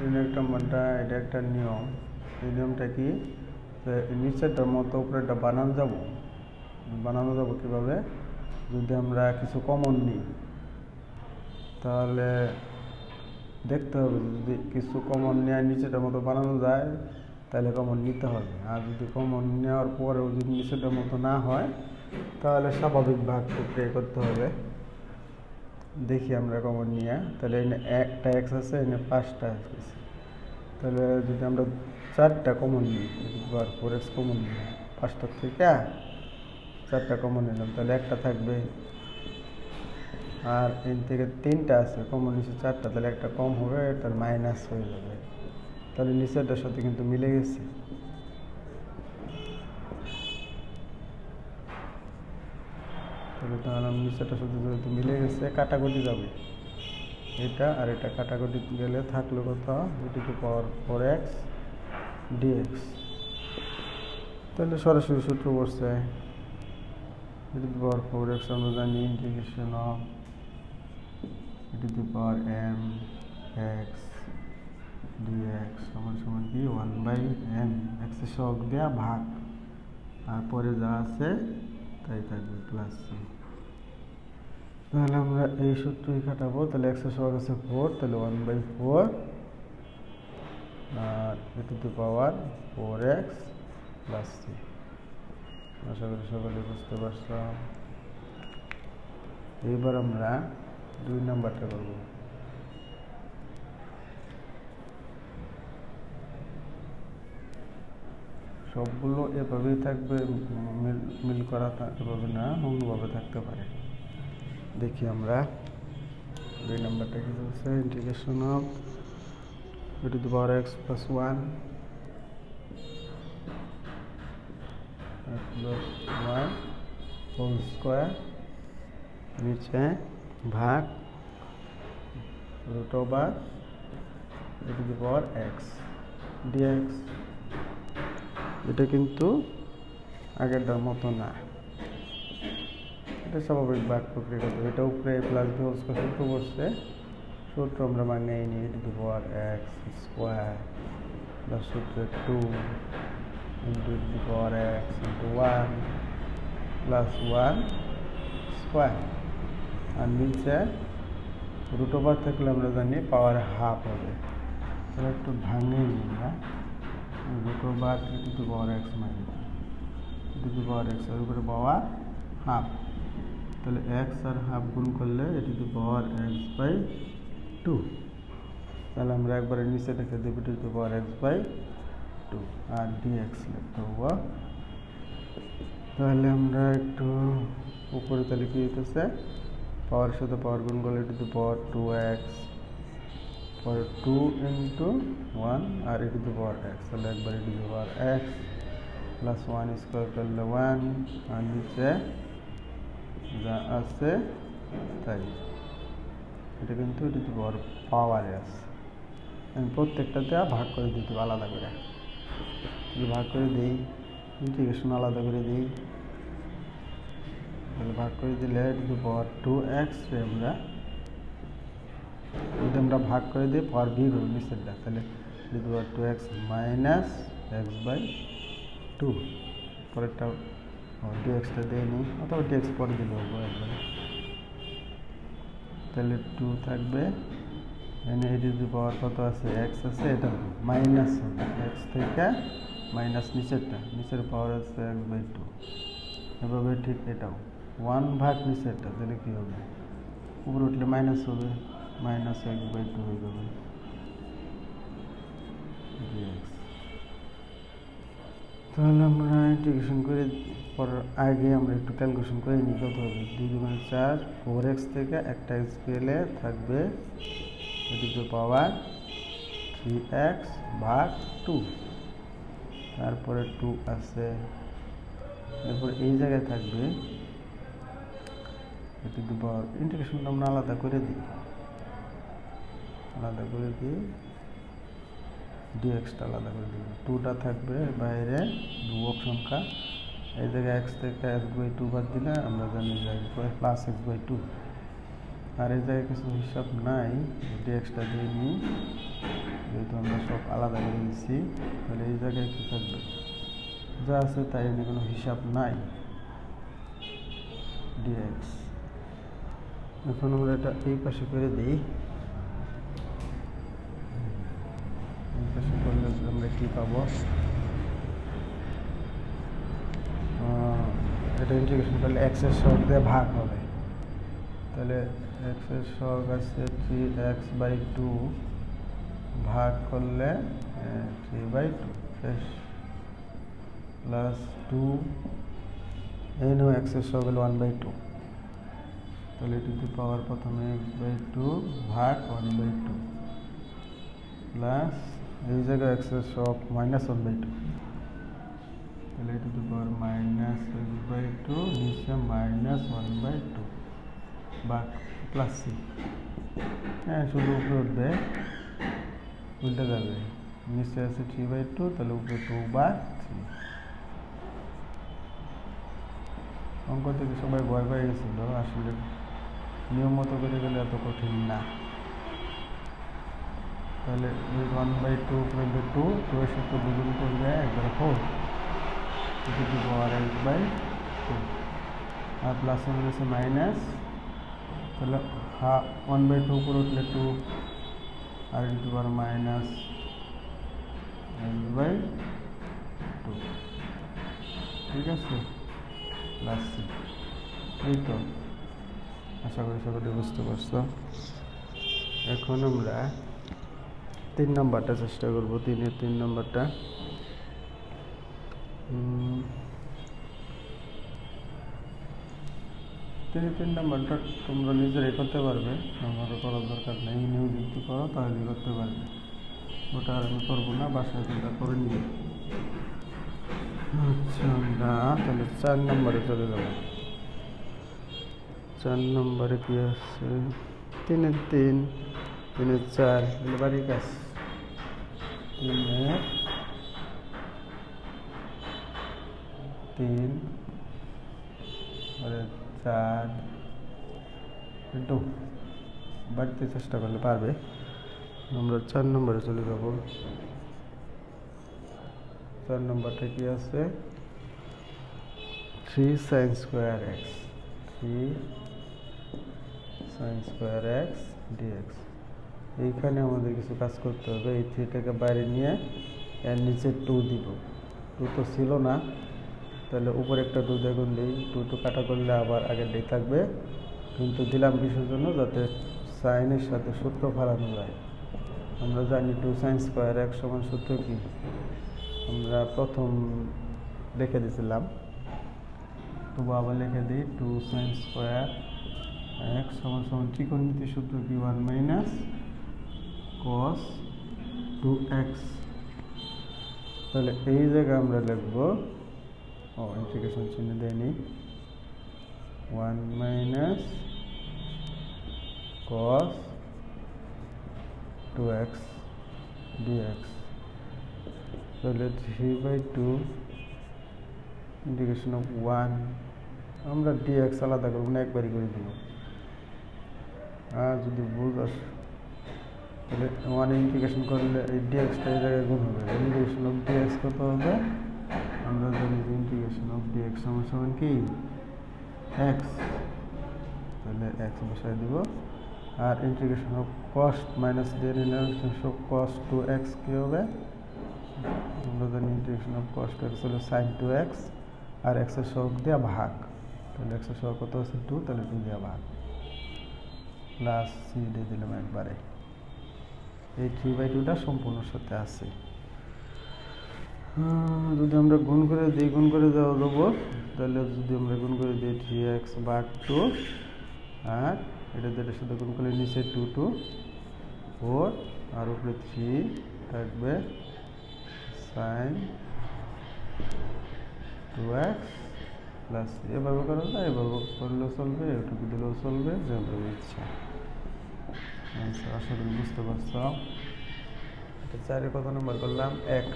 ঋণের নাম্বারটা এটা একটা নিয়ম। এই নিয়মটা কি, নিচেরটার মতো উপরেরটা বানানো যাব কীভাবে? যদি আমরা কিছু কমন নিই তাহলে দেখতে হবে, যদি কিছু কমন নেওয়ার নিচেটার মতো বানানো যায় তাহলে কমন নিতে হবে, আর যদি কমন নেওয়ার পরেও যদি নিচেটার মতো না হয় তাহলে স্বাভাবিক ভাগ প্রক্রিয়া করতে হবে। দেখি আমরা কমন নিয়ে, তাহলে এনে একটা এক্স আছে, এনে 5টা এক্স আছে, তাহলে যদি আমরা 4টা কমন নিই, বার 4x কমন নিই, 5টার থেকে 4টা কমন নিলাম, তাহলে একটা থাকবে। আর এন থেকে 3টা আছে, কমন নিচে 4টা, তাহলে একটা কম হবে, তার মাইনাস হয়ে যাবে, তাহলে নিচেরটার সাথে কিন্তু মিলে গেছে। তাহলে নিচেরটার সাথে যেহেতু মিলে গেছে, কাটাকুটি যাবে, এটা আর এটা কাটাকুটি গেলে থাকলো কত, e⁴x dx। তাহলে সরাসরি সূত্র বসছে, e⁴x আমরা জানি integration of e⁴m x dx সমান কি 1/m, x এর সহগ দেওয়া ভাগ, আর পরে যা আছে তাই থাকবে প্লাস সি। তাহলে আমরা এই সূত্রই খাটাবো, তাহলে x এর সহগ আছে 4, তাহলে 1/4 আর e⁴4x প্লাস সি। আশা করি সকলে বুঝতে পারলাম। এইবার আমরা 2 নাম্বারটা করব। সবগুলো এভাবেই থাকবে, মিল করা এভাবে না, অন্যভাবে থাকতে পারে। দেখি আমরা 2 নাম্বারটা কি বলছে, integration of e⁴x + 1 whole square, নিচে ভাগ √e⁴x dx। এটা কিন্তু আগেরটার মতো না, এটা স্বাভাবিক ভাগ প্রক্রিয়া করতে হবে। এটা উপরে প্লাস বি হোল স্কোয়ার সূত্র বসছে, সূত্র আমরা বানিয়ে নিই, e⁴x স্কোয়ার প্লাস সূত্রে 2 e⁴x × 1 প্লাস 1 স্কোয়ার, আর নিচে √ থাকলে আমরা জানি পাওয়ার হাফ হবে। তাহলে একটু ভাঙে নিই না, √e⁴x মানে e⁴x এর উপরে পাওয়ার হাফ, তাহলে x আর হাফ গুণ করলে e⁴x/2, তাহলে আমরা একবারে নিচে লিখে দেব e⁴x/2 আর dx লিখতে হবো। তাহলে আমরা একটু উপরে তাহলে কি হইতেছে, পাওয়ারের সাথে পাওয়ার গুণ করলে e⁴2x, পরে 2 × 1 আর e⁴x, তাহলে একবার e⁴x প্লাস 1 স্কোয়ার করলে 1, আর নিচে যা আছে তাই, এটা কিন্তু পাওয়ারে আছে। আমি প্রত্যেকটাতে ভাগ করে দিতে আলাদা করে, ভাগ করে দিই, ইন্টিগ্রেশন আলাদা করে দিই, তাহলে ভাগ করে দিলে e⁴2x আমরা যদি আমরা ভাগ করে দিই পাওয়ার বি করব নিচেরটা, তাহলে e⁴2x - x/2, পরেরটা dx-টা দিয়ে নিই, অথবা dx পরে দিলে হবো একবারে। তাহলে 2 থাকবে, এনে e⁴ কত আছে, x আছে, এটা মাইনাস হবে, x থেকে মাইনাস নিচের পাওয়ার আছে x/2, এভাবে ঠিক এটাও 1 ভাগ নিচেরটা, তাহলে কী হবে, উপরে উঠলে মাইনাস হবে, -x/2 হয়ে যাবে dx। তাহলে আমরা ইন্টিগ্রেশন করে আগে আমরা একটু ক্যালকুলেশন করে নিই, কত হবে, 2 × 4 4x থেকে একটা x গেলে থাকবে e⁴3x/2, তারপরে 2 আছে, এরপর এই জায়গায় থাকবে ইন্টিগ্রেশনটা আমরা আলাদা করে দিই, dx-টা আলাদা করে দিই, 2টা থাকবে বাইরে ধ্রুবক সংখ্যা, এই জায়গায় x থেকে x/2 বাদ দিলে আমরা জানি যে প্লাস x/2, আর এই জায়গায় কিছু হিসাব নাই, dx-টা দিয়ে নিই, যেহেতু আলাদা করে দিচ্ছি, তাহলে এই জায়গায় কী থাকবে, যা আছে তাই এনে কোনো হিসাব নাই, ডিএক্স। এখন আমরা এটা এই পাশে করে দিই, এই পাশে করলে আমরা কী পাবো, এটা ইন্টিগ্রেশন করলে এক্সের সহগ দিয়ে ভাগ হবে, তাহলে এক্সের সহগ আছে 3x/2 ভাগ করলে 3/2 প্লাস 2 এই নো এক্সের সহগ হলো 1/2, তাহলে এটি টু পাওয়ার প্রথমে x/2 ভাগ 1/2 প্লাস এই জায়গায় এক্সের সহগ -1/2, তাহলে এটি টু পাওয়ার -x/2 নিচে -1/2 বা প্লাস সি, হ্যাঁ শুধু উপরে উঠবে, উল্টে যাবে, নিচে আছে 3/2, তাহলে উপরে 2/3। অঙ্ক থেকে সবাই ভয় পেয়ে গেছিল, আসলে নিয়ম মতো করে গেলে এত কঠিন না। তাহলে 1/2 উপরে 2 এর সাথে দুগুণ করলে একবার 4 টু পাওয়ার x/2 আর প্লাস হচ্ছে মাইনাস, তাহলে 1/2 উপরে উঠলে 2 আর টু পাওয়ার -x/2, ঠিক আছে, প্লাস সি। এই তো, আশা করি সবাই বুঝতে পারছো। এখন আমরা 3 নম্বরটা চেষ্টা করবো, 3 নম্বরটা। 3 নম্বরটা তোমরা নিজেরাই করতে পারবে, আমারও করার দরকার নেই, নিউ যদি করো তাহলে করতে পারবে, ওটা আর আমি করবো না, বাসায় তোমরা করে নিবে। আচ্ছা, আমরা তাহলে 4 নম্বরে চলে যাবো। 4 নম্বরে কি আছে, 3 3 3 4, এগুলো বাড়ির কাজ। 3 3 4 কিন্তু বাড়িতে চেষ্টা করলে পারবে। আমরা 4 নম্বরে চলে যাব। 4 নম্বরটা কি আছে, 3 sin square x, 3 sin square x dx। এইখানে আমাদের কিছু কাজ করতে হবে, এই 3টাকে বাইরে নিয়ে এর নিচে 2 দিব, 2 তো ছিল না, তাহলে উপরে একটা 2 দেখুন দিই, 2 কাটা করলে আবার আগেরটাই থাকবে, কিন্তু দিলাম কিসের জন্য, যাতে সাইনের সাথে সূত্র ফেলানো যায়। আমরা জানি 2 sin square x সমান সূত্র কি, আমরা প্রথম লিখে দিয়েছিলাম, তবু আবার লিখে দিই, 2 sin square x সমান ত্রিকোণমিতির সূত্র কি, 1 - cos 2x। তাহলে এই জায়গায় আমরা লিখবো, ইন্টিগ্রেশন চিহ্ন দেয়নি, 1 - cos 2x dx। তাহলে 3/2 ইন্টিগ্রেশন অফ 1, আমরা dx আলাদা করবো না, একবারই করে দেবো। আর যদি বুঝ আসে তাহলে 1 ইন্টিগ্রেশন করলে এই dxটা এই জায়গায় গুণ হবে, ইন্টিগ্রেশন অফ dx কত হবে, আমরা জানি যে ইন্টিগ্রেশন অফ dx সমান কি x, তাহলে x বসায় দেব। আর integration of cos minus cos 2x কি হবে, আমরা জানি ইন্টিগ্রেশন অফ cos 2x হলো sin 2x, আর x এর সহগ দিয়ে ভাগ, তাহলে x এর সহগ কত আছে 2, তাহলে 2 দিয়ে ভাগ, প্লাস সি দিয়ে দিলাম একবারে। এই 3/2টা সম্পূর্ণ সাথে আছে। যদি আমরা গুণ করে দিই, গুণ করে দেওয়া দেবো, তাহলে যদি আমরা গুণ করে দিই 3x ভাগ 2, আর এটা যেটার সাথে গুণ করলে নিচে 2 2 4 আর উপরে 3 থাকবে sin 2x প্লাস, এভাবে করা যায়, এভাবে করলেও চলবে, এটুকু দিলেও চলবে, যেভাবে ইচ্ছা। আশা করি বুঝতে পারছ। এটা 4 কত নম্বর করলাম, 1।